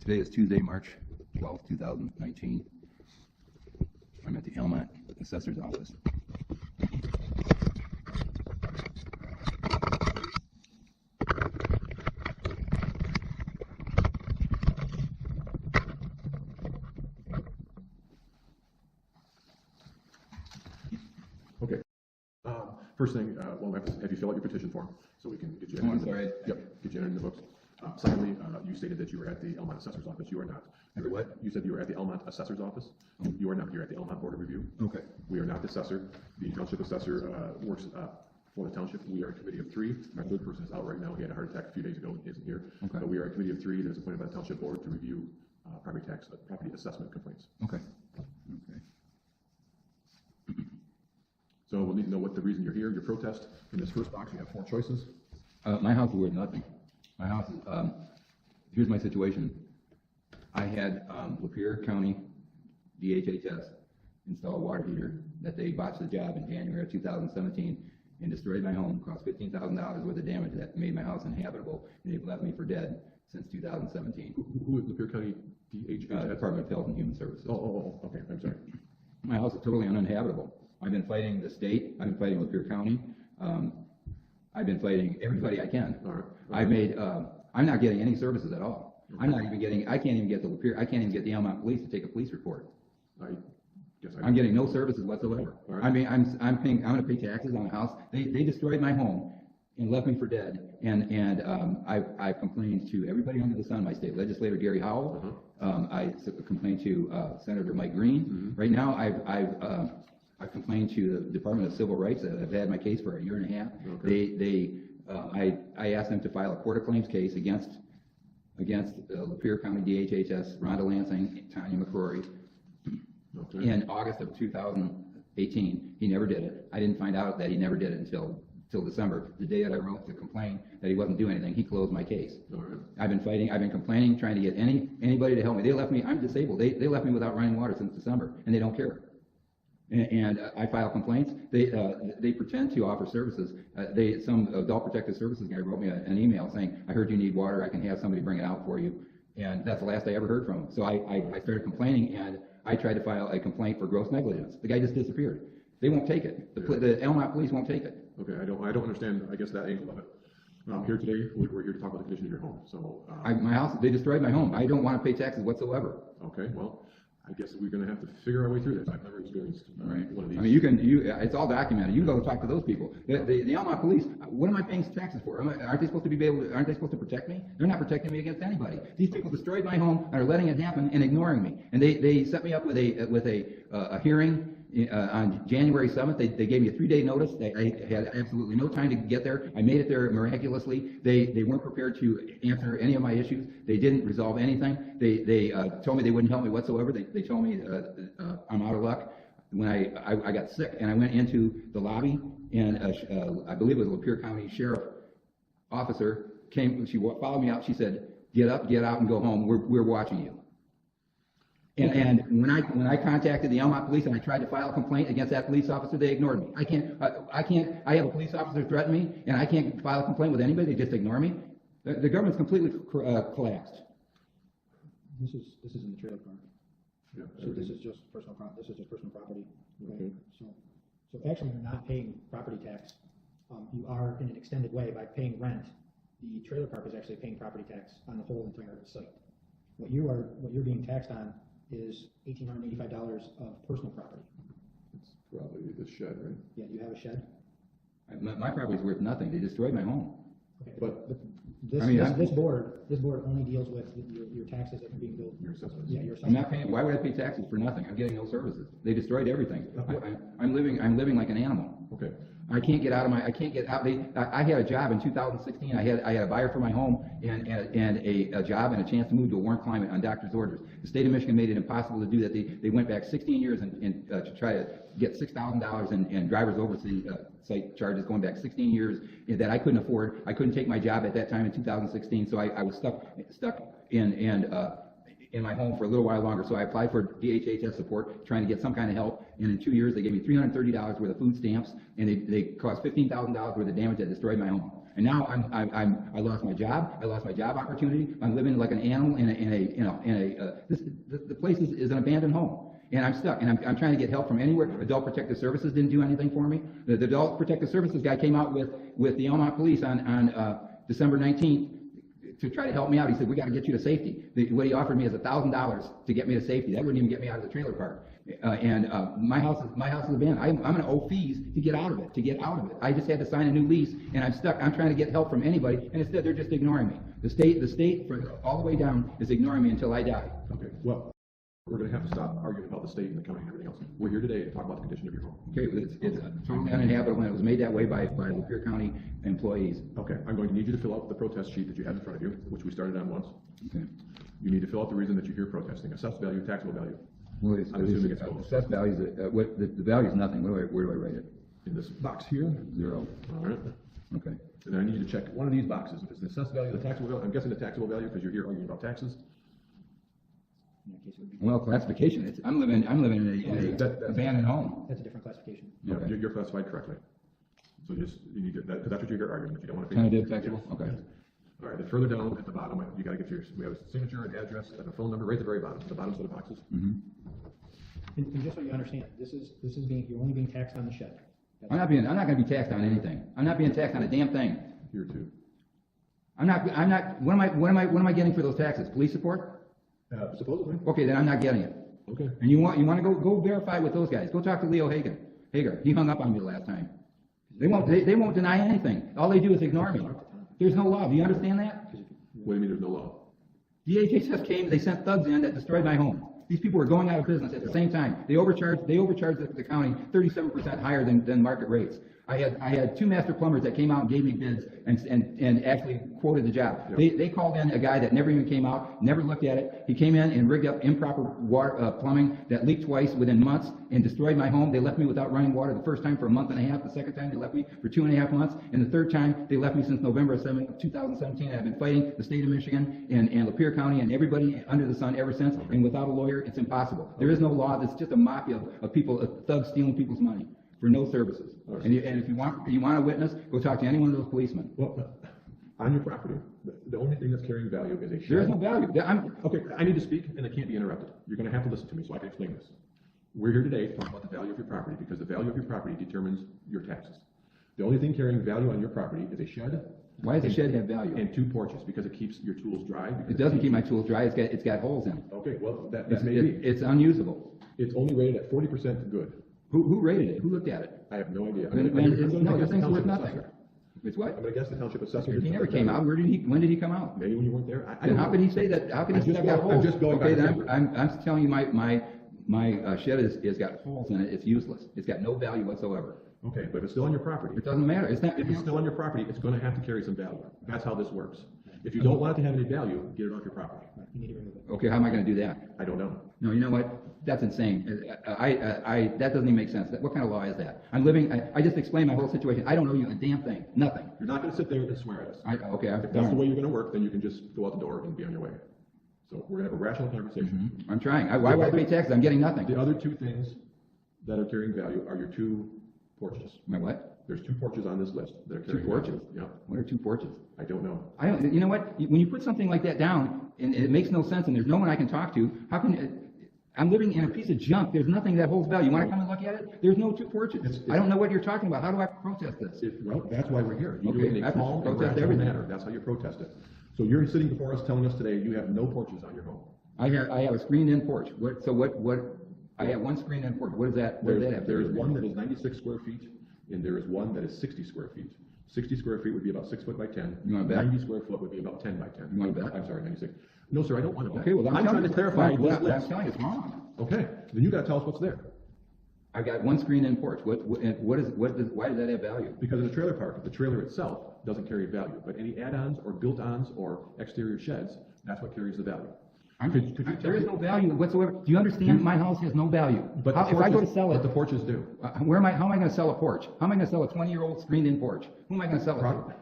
Today is Tuesday, March 12th, 2019. I'm at the Almont Assessor's office. Okay. First thing, we'll have you fill out your petition form so we can get you entered. Yep, get you entered in the books. Secondly, you stated that you were at the Almont Assessor's office. You are not. What? You said you were at the Almont Assessor's office. You are not. You're at the Almont Board of Review. Okay. We are not the assessor. The Township Assessor works for the Township. We are a committee of three. My third person is out right now. He had a heart attack a few days ago and he isn't here. Okay. But we are a committee of three that is appointed by the Township Board to review property assessment complaints. Okay. Okay. So we'll need to know what the reason you're here, your protest. In this first box, you have 4 choices. My house is worth nothing. My house is, here's my situation. I had Lapeer County DHHS install a water heater that they botched the job in January of 2017 and destroyed my home, cost $15,000 worth of damage that made my house inhabitable, and they've left me for dead since 2017. Who is Lapeer County DHHS? Department of Health and Human Services. Oh, okay, I'm sorry. My house is totally uninhabitable. I've been fighting the state. I've been fighting Lapeer County. I've been fighting everybody I can. All right. I've made. I'm not getting any services at all. Okay. I'm not even getting. I can't even get the Lapeer. I can't even get the Almont Police to take a police report. I'm getting no services whatsoever. Right. I mean, I'm paying. I'm going to pay taxes on the house. They destroyed my home and left me for dead. And I've complained to everybody under the sun. My state legislator Gary Howell. I complained to Senator Mike Green. Mm-hmm. Right now, I've complained to the Department of Civil Rights. I've had my case for a year and a half. Okay. I asked them to file a court of claims case against Lapeer County DHHS, Rhonda Lansing, Tanya McCrory. Okay. In August of 2018. He never did it. I didn't find out that he never did it until December. The day that I wrote the complaint that he wasn't doing anything, he closed my case. Right. I've been fighting. I've been complaining, trying to get anybody to help me. They left me. I'm disabled. They left me without running water since December, and they don't care. And I file complaints. They pretend to offer services. Some adult protective services guy wrote me an email saying, "I heard you need water. I can have somebody bring it out for you." And that's the last I ever heard from him. So I started complaining, and I tried to file a complaint for gross negligence. The guy just disappeared. They won't take it. The Almont Police won't take it. Okay, I don't understand. I guess that angle of it. Here today, we're here to talk about the condition of your home. So my house. They destroyed my home. I don't want to pay taxes whatsoever. Okay, well. I guess we're going to have to figure our way through this. I've never experienced one of these. I mean, it's all documented. You can go talk to those people. The Almont Police. What am I paying taxes for? Aren't they supposed to aren't they supposed to protect me? They're not protecting me against anybody. These people destroyed my home and are letting it happen and ignoring me. And they set me up with a hearing on January 7th. They gave me a 3-day notice. I had absolutely no time to get there. I made it there miraculously. They weren't prepared to answer any of my issues. They didn't resolve anything. They told me they wouldn't help me whatsoever. They told me I'm out of luck. When I got sick and I went into the lobby and I believe it was a Lapeer County Sheriff officer came. She followed me out. She said, "Get up, get out, and go home. We're watching you." And when I contacted the Almont Police and I tried to file a complaint against that police officer, they ignored me. I can't. I have a police officer threaten me, and I can't file a complaint with anybody. They just ignore me. The government's completely collapsed. This is in the trailer park. Yeah. So this is just personal property. Right? Okay. So actually, you're not paying property tax. You are in an extended way by paying rent. The trailer park is actually paying property tax on the whole entire site. What you're being taxed on is $1,885 of personal property. It's probably the shed, right? Yeah, you have a shed? My property's worth nothing. They destroyed my home. Okay, but this board only deals with your taxes that are being billed. Your assessments. Yeah, your assessments. I'm not paying. Why would I pay taxes for nothing? I'm getting no services. They destroyed everything. I'm living like an animal. Okay. I can't get out. I had a job in 2016. I had a buyer for my home and a job and a chance to move to a warm climate on doctor's orders. The state of Michigan made it impossible to do that. They went back 16 years and to try to get $6,000 in driver's oversight charges going back 16 years that I couldn't afford. I couldn't take my job at that time in 2016, so I was stuck in my home for a little while longer. So I applied for DHHS support, trying to get some kind of help. and in 2 years, they gave me $330 worth of food stamps, and they caused $15,000 worth of damage that destroyed my home. And now I lost my job. I lost my job opportunity. I'm living like an animal the place is an abandoned home. And I'm stuck, and I'm trying to get help from anywhere. Adult Protective Services didn't do anything for me. The Adult Protective Services guy came out with the Almont Police on December 19th to try to help me out. He said, we got to get you to safety. What he offered me is $1,000 to get me to safety. That wouldn't even get me out of the trailer park. My house is abandoned. I'm going to owe fees to get out of it. I just had to sign a new lease, and I'm stuck. I'm trying to get help from anybody, and instead they're just ignoring me. The state, all the way down, is ignoring me until I die. Okay, well, we're going to have to stop arguing about the state and the county and everything else. We're here today to talk about the condition of your home. Okay, it's totally uninhabitable, and it was made that way by Lapeer County employees. Okay, I'm going to need you to fill out the protest sheet that you have in front of you, which we started on once. Okay. You need to fill out the reason that you're here protesting. Assessed value, taxable value. Well, I'm assuming it's both. Assessed value is the value is nothing. Where do I write it? In this box here. 0. All right. Okay. And then I need you to check one of these boxes. If it's the assessed value, the taxable value. I'm guessing the taxable value because you're here arguing about taxes. Well, classification. I'm living in a abandoned home. That's a different classification. Yeah, okay. You're classified correctly. So you need to, that's what you're here arguing, but you don't want to pay. Tentative taxable? Yes. Okay. Yes. All right, then further down at the bottom, you got to get we have a signature, an address, and a phone number right at the very bottom, the bottom set of boxes. Mm-hmm. And just so you understand, you're only being taxed on the shed. I'm not going to be taxed on anything. I'm not being taxed on a damn thing. Here too. What am I getting for those taxes? Police support? Supposedly. Okay, then I'm not getting it. Okay. And you want to go verify with those guys. Go talk to Leo Hager. He hung up on me the last time. They won't deny anything. All they do is ignore me. There's no law. Do you understand that? What do you mean there's no law? DHS came. They sent thugs in that destroyed my home. These people were going out of business at the same time. They overcharged the county 37% higher than market rates. I had 2 master plumbers that came out and gave me bids and actually quoted the job. Yep. They called in a guy that never even came out, never looked at it. He came in and rigged up improper water plumbing that leaked twice within months and destroyed my home. They left me without running water the first time for a month and a half. The second time they left me for 2.5 months, and the third time they left me since November of 2017. I've been fighting the state of Michigan and Lapeer County and everybody under the sun ever since. And without a lawyer, it's impossible. There is no law. It's just a mafia of people, thugs stealing people's money for no services. Right. And if you want a witness, go talk to any one of those policemen. Well, on your property, the only thing that's carrying value is a shed. There is no value. Okay, I need to speak, and I can't be interrupted. You're going to have to listen to me so I can explain this. We're here today to talk about the value of your property because the value of your property determines your taxes. The only thing carrying value on your property is a shed. Why does a shed have value? And 2 porches, because it keeps your tools dry. It doesn't keep my tools dry. It's got holes in it. Okay, well, that may be. It's unusable. It's only rated at 40% good. Who rated it? Who looked at it? I have no idea. No, this thing's worth nothing. It's what? I'm going to guess the township assessor. He never came out. When did he come out? Maybe when you weren't there. Then how could he say that? How could he say I've got holes? I'm just going okay, back. then I'm telling you my shed has got holes in it. It's useless. It's got no value whatsoever. Okay, but if it's still on your property. It doesn't matter. If it's still on your property, it's going to have to carry some value. That's how this works. If you don't want it to have any value, get it off your property. You need to remove it. Okay, how am I going to do that? I don't know. No, you know what? That's insane. That doesn't even make sense. What kind of law is that? I just explained my whole situation. I don't owe you a damn thing. Nothing. You're not going to sit there and swear at us. If that's the way you're going to work, then you can just go out the door and be on your way. So we're going to have a rational conversation. Mm-hmm. I'm trying. Why would I pay taxes? I'm getting nothing. The other 2 things that are carrying value are your 2 porches. My what? There's 2 porches on this list that are carrying 2 porches? Yeah. What are 2 porches? I don't know. You know what? When you put something like that down, and it makes no sense, and there's no one I can talk to, how can... I'm living in a piece of junk. There's nothing that holds value. You want to come and look at it? There's no 2 porches. I don't know what you're talking about. How do I protest this? Well, that's why we're here. You do it in I a calm and protest rational manner. That's how you protest it. So you're sitting before us telling us today you have no porches on your home. I have a screened-in porch. I have 1 screened-in porch. What does that have? There is one that is 96 square feet, and there is one that is 60 square feet. 60 square feet would be about 6 foot by 10. You want to bet? 90 square foot would be about 10 by 10. You want to bet? I'm sorry, 96. No, sir, I don't want to bet. Okay, well, I'm trying to clarify this list. I'm telling you it's wrong. Okay, then you got to tell us what's there. I got 1 screened-in porch. Why does that have value? Because in a trailer park, the trailer itself doesn't carry value, but any add-ons or built-ons or exterior sheds, that's what carries the value. There is no value whatsoever. Do you understand? My house has no value. But if I go to sell it, but the porches do. How am I going to sell a porch? How am I going to sell a 20-year-old screened-in porch? Who am I going to sell it to?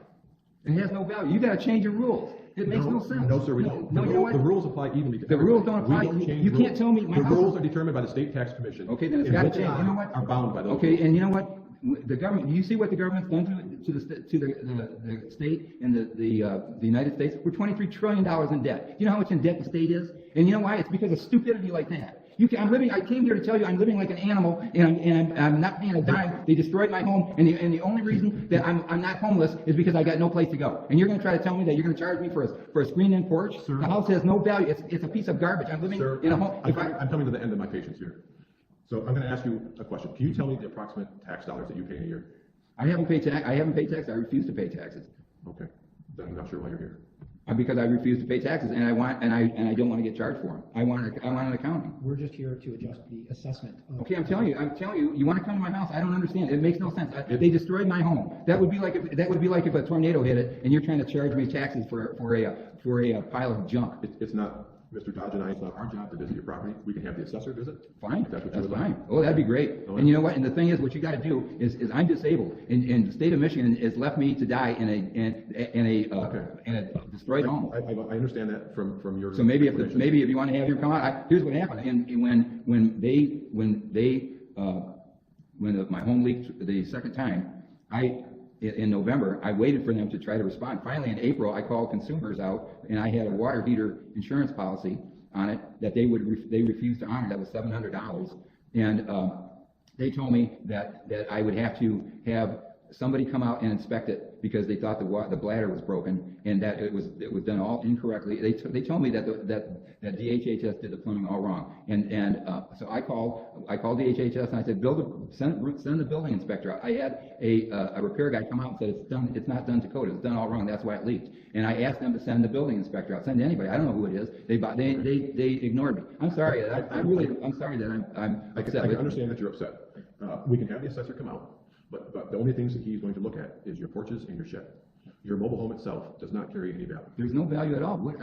It has no value. You gotta change your rules. It makes no sense. No, sir, we don't. No, you know what? The rules apply evenly to The rules don't apply. We don't change You can't rules. tell me my The house- rules are determined by the state tax commission. Okay, then it's and gotta which change. You know what? Are bound by those. Okay, rules. and you know what? The government, you see what the government's done to the state and the United States? We're $23 trillion in debt. You know how much in debt the state is? And you know why? It's because of stupidity like that. I came here to tell you I'm living like an animal, and I'm not paying a dime. They destroyed my home, and the only reason that I'm not homeless is because I got no place to go. And you're going to try to tell me that you're going to charge me for a screened-in porch? Sir. The house has no value. It's a piece of garbage. I'm living Sir, in a home. I'm coming to the end of my patience here. So I'm going to ask you a question. Can you tell me the approximate tax dollars that you pay in a year? I haven't paid tax. I refuse to pay taxes. Okay. Then I'm not sure why you're here. Because I refuse to pay taxes, and I don't want to get charged for them. I want an accounting. We're just here to adjust the assessment. Okay, I'm telling you, you want to come to my house? I don't understand. It makes no sense. They destroyed my home. That would be like if a tornado hit it, and you're trying to charge me taxes for a pile of junk. It's not, Mr. Dodge and I, it's not our job to visit your property. We can have the assessor visit. Fine, If that's what you that's would fine. like. Oh, that'd be great. Oh, And you know what? And the thing is, what you got to do is I'm disabled, and the state of Michigan has left me to die in a destroyed home. I understand that from your. So maybe if explanation. maybe if you want to have him come out, here's what happened. And when my home leaked the second time, in November, I waited for them to try to respond. Finally, in April, I called consumers out, and I had a water heater insurance policy on it that they refused to honor. That was $700, and they told me that I would have to have somebody come out and inspect it because they thought the bladder was broken and that it was done all incorrectly. They told me that DHHS did the plumbing all wrong, and so I called DHHS and I said, send the building inspector out. I had a repair guy come out and said it's not done to code, it's done all wrong. That's why it leaked. And I asked them to send the building inspector out. Send anybody. I don't know who it is. They ignored me. I'm sorry. I'm sorry that I'm upset. I can understand that you're upset. We can have the assessor come out. But the only things that he's going to look at is your porches and your shed. Your mobile home itself does not carry any value. There's no value at all. What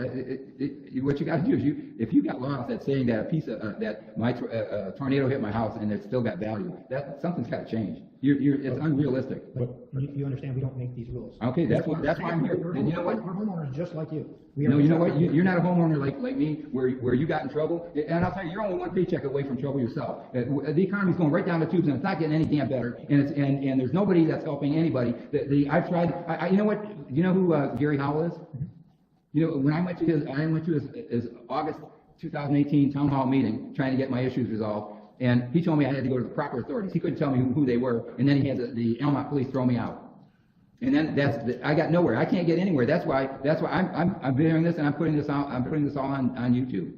you got to do is if you got laws that saying that a tornado hit my house and it's still got value, something's got to change. It's unrealistic. But you understand we don't make these rules. Okay, that's why I'm here. And you know what? We're homeowners just like you. No, you know what? You're not a homeowner like me, where you got in trouble. And I'll tell you, you're only one paycheck away from trouble yourself. The economy's going right down the tubes, and it's not getting any damn better. And there's nobody that's helping anybody. I've tried. You know what? You know who Gary Howell is? You know, when I went to his August 2018 Townhall Meeting, trying to get my issues resolved, and he told me I had to go to the proper authorities. He couldn't tell me who they were, and then he had the Almont police throw me out. And then I got nowhere. I can't get anywhere. That's why I'm videoing this and I'm putting this all on YouTube.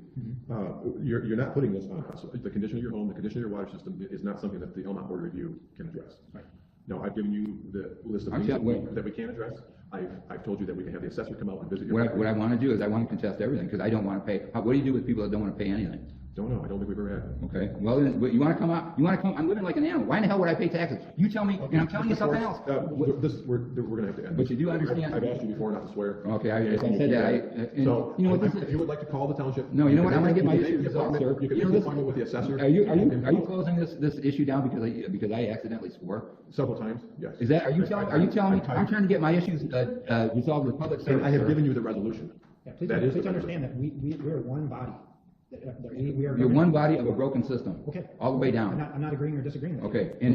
You're not putting this on us. The condition of your home, the condition of your water system is not something that the Almont Board of Review can address. Right. No, I've given you the list of things that we can address. I've told you that we can have the assessor come out and visit your property. What I want to do is I want to contest everything because I don't want to pay. What do you do with people that don't want to pay anything? Don't know. I don't think we've ever had it. Okay. Well, then, you want to come out? I'm living like an animal. Why in the hell would I pay taxes? You tell me, and I'm telling you something else. We're going to have to end. But you do understand. I've asked you before not to swear. Okay. I said that. So, you know what? if you would like to call the township. No, you know what? I'm going to get my issues resolved, sir. You can make an appointment with the assessor. Are you closing this issue down because I accidentally swore? Several times. Yes. Are you telling me I'm trying to get my issues resolved with public service? I have given you the resolution. Yeah, please understand that we're one body. You're one body of a broken system. Okay. All the way down. I'm not agreeing or disagreeing with you. Okay. We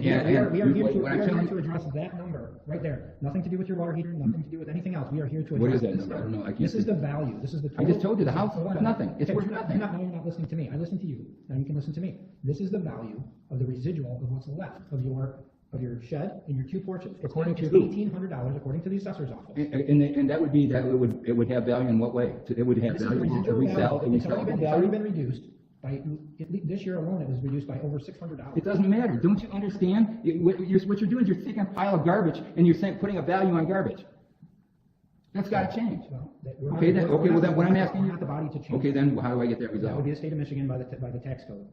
are here to address that number right there. Nothing to do with your water heater, nothing to do with anything else. We are here to address. What is that number? I don't know. This is the value. This is the total. I just told you the house is worth nothing. It's worth nothing. Now you're not listening to me. I listen to you. Now you can listen to me. This is the value of the residual of what's left of your shed and your two porches. According to who? $1,800 according to the assessor's office. And that would be that it would have value in what way? It would have value to resell. It's already been reduced. This year alone, it was reduced by over $600. It doesn't matter. Don't you understand? What you're doing is you're taking a pile of garbage and you're putting a value on garbage. That's got to change. Well, Well, then what I'm asking you. Not the body to change. Okay, then how do I get that That would resolved? be the state of Michigan by the tax code.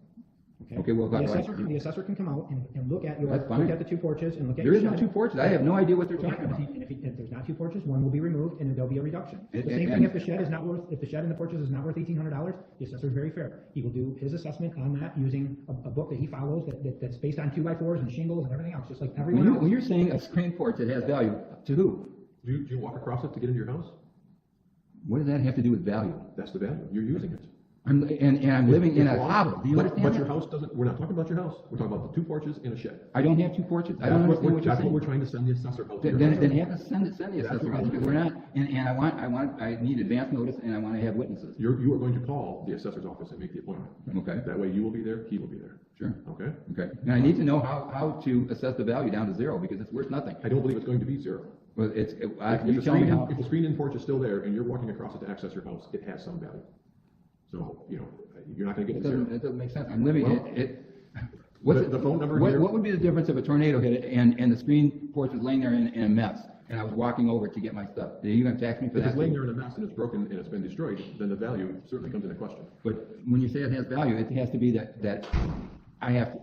Okay, well, the assessor can come out and look at the two porches and look at there your is no shed. two porches. I have no idea what they're talking about. And if there's not two porches, one will be removed and there'll be a reduction. The same thing if the shed and the porches is not worth $1,800, the assessor is very fair. He will do his assessment on that using a book that he follows that's based on 2x4s and shingles and everything else, just like everyone else. When you're saying a screen porch that has value, to who? Do you walk across it to get into your house? What does that have to do with value? That's the value. You're using it. I'm living in a hovel. Do you understand But that? your house doesn't, we're not talking about your house. We're talking about the 2 porches and a shed. I don't have 2 porches. I don't understand what you're That's what saying. we're trying to send the assessor out to. Then have to send the assessor out, because we're not, and I need advance notice, and I want to have witnesses. You are going to call the assessor's office and make the appointment. Okay. That way you will be there, he will be there. Sure. Okay? Okay. And I need to know how to assess the value down to 0, because it's worth nothing. I don't believe it's going to be 0. Well, If you tell me how. the screen-in porch is still there and you're walking across it to access your house, it has some value. So, you're not going to get to 0. It doesn't make sense. I'm living Well, what's the phone number what, here. What would be the difference if a tornado hit it and the screen porch was laying there in a mess, and I was walking over to get my stuff? Are you going to tax me for If that? it's laying there in a mess and it's broken and it's been destroyed, then the value certainly comes into question. But when you say it has value, it has to be that I have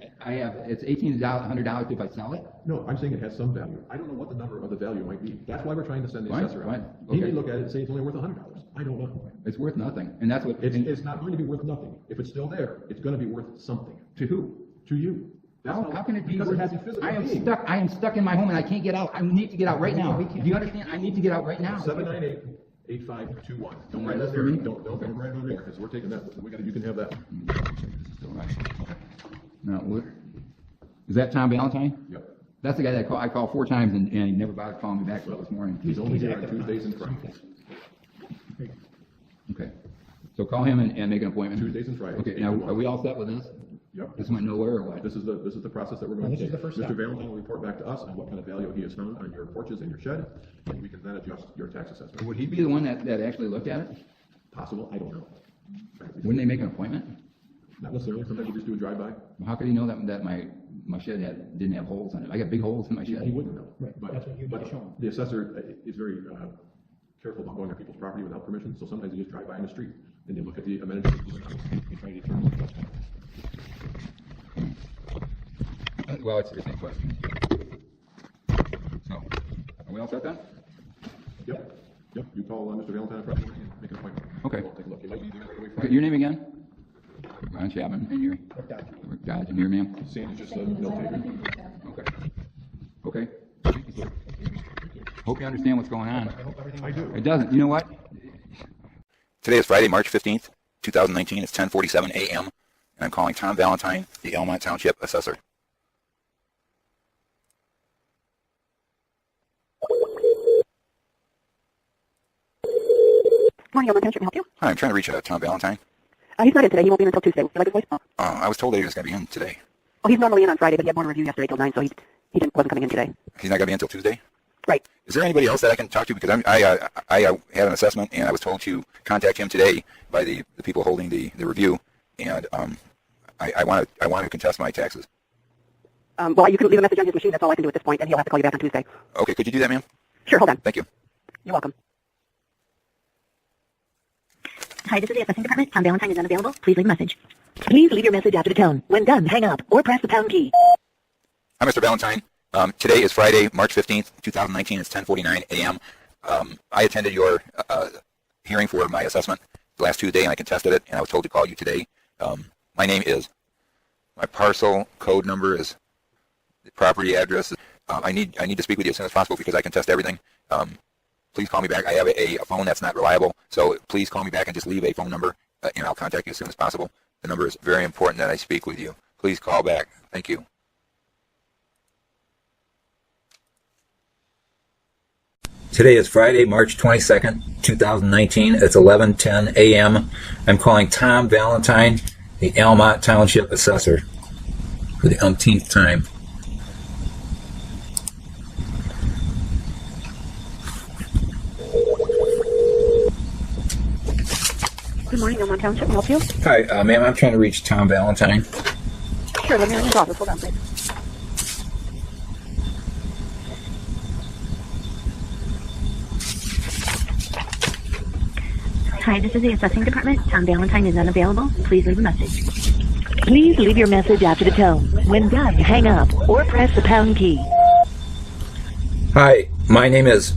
it's $1,800 if I sell it. No, I'm saying it has some value. I don't know what the number of the value might be. That's why we're trying to send the assessor out. Fine, He okay. may look at it and say it's only worth $100. I don't know. It's worth nothing, and that's what. It's not going to be worth nothing. If it's still there, it's going to be worth something. To who? To you. How can it be? Because worth, it has a physical I am being. stuck. I am stuck in my home, and I can't get out. I need to get out right now. Do you understand? I need to get out right now. 798-8521. Don't write That's that for there. me? Don't write it on there, because we're taking that. You can have that. Now, is that Tom Valentine? Yep. That's the guy that I called 4 times, and he never bothered calling me back till this morning. He's only here on Tuesdays and Fridays. Okay. So call him and make an appointment. Tuesdays and Fridays. Okay. Now, are we all set with this? Yep. This went nowhere or what? This is the process that we're going to This is take. the first Mr. step. Valentine will report back to us on what kind of value he has found on your porches and your shed, and we can then adjust your tax assessment. Would he be the one that actually looked at it? Possible, I don't know. Wouldn't they make an appointment? Not necessarily, sometimes you just do a drive-by. Well, how could he know that my shed didn't have holes in it? I got big holes in my He shed. wouldn't know. Right, that's what you need to show him. The assessor is very careful about going on people's property without permission, so sometimes you just drive by in the street, and they look at the amenities and try to determine what's going on. Well, it's a question. So, are we all set then? Yep, you call Mr. Valentine on Friday morning and make an appointment. Okay. We'll take a look. He might be there right away Okay, Friday. your name again? Ron Chapman, and your Rick Dodge, and your ma'am? Sandy's just a note taker. Okay. Hope you understand what's going on. I do. It doesn't. You know what? Today is Friday, March 15th, 2019. It's 10:47 a.m. and I'm calling Tom Valentine, the Almont Township Assessor. Morning, Almont Township. Can I help you? Hi, I'm trying to reach Tom Valentine. He's not in today. He won't be in until Tuesday. Would you like his voicemail? I was told that he was going to be in today. Well, he's normally in on Friday, but he had one review yesterday till 9, so he wasn't coming in today. He's not going to be in until Tuesday? Right. Is there anybody else that I can talk to? Because I had an assessment, and I was told to contact him today by the people holding the review, and I want to contest my taxes. Well, you can leave a message on his machine. That's all I can do at this point, and he'll have to call you back on Tuesday. Okay, could you do that, ma'am? Sure, hold on. Thank you. You're welcome. Hi, this is the assessing department. Tom Valentine is unavailable. Please leave a message. Please leave your message after the tone. When done, hang up or press the pound key. Hi, Mr. Valentine. Today is Friday, March 15th, 2019. It's 10:49 a.m. I attended your hearing for my assessment last Tuesday, and I contested it, and I was told to call you today. My name is, my parcel code number is, the property address. I need to speak with you as soon as possible because I contest everything. Please call me back. I have a phone that's not reliable, so please call me back and just leave a phone number, and I'll contact you as soon as possible. The number is very important that I speak with you. Please call back. Thank you. Today is Friday, March 22nd, 2019. It's 11:10 a.m. I'm calling Tom Valentine, the Almont Township Assessor, for the umpteenth time. Good morning, Almont Township. Can I help you? Hi, ma'am. I'm trying to reach Tom Valentine. Sure, let me in his office. Hold on, please. Hi, this is the assessing department. Tom Valentine is unavailable. Please leave a message. Please leave your message after the tone. When done, hang up or press the pound key. Hi, my name is...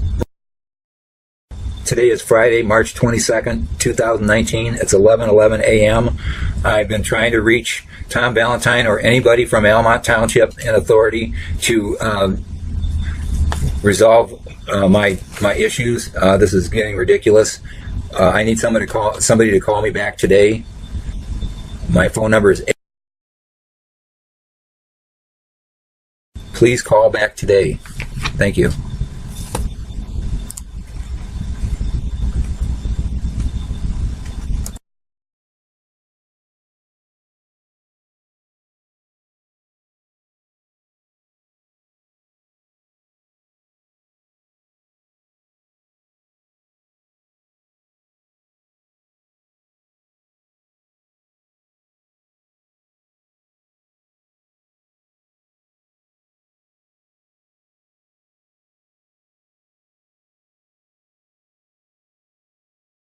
Today is Friday, March 22nd, 2019. It's 11:11 a.m. I've been trying to reach Tom Valentine or anybody from Almont Township and Authority to resolve my issues. This is getting ridiculous. I need somebody to call me back today. My phone number is 8. Please call back today. Thank you.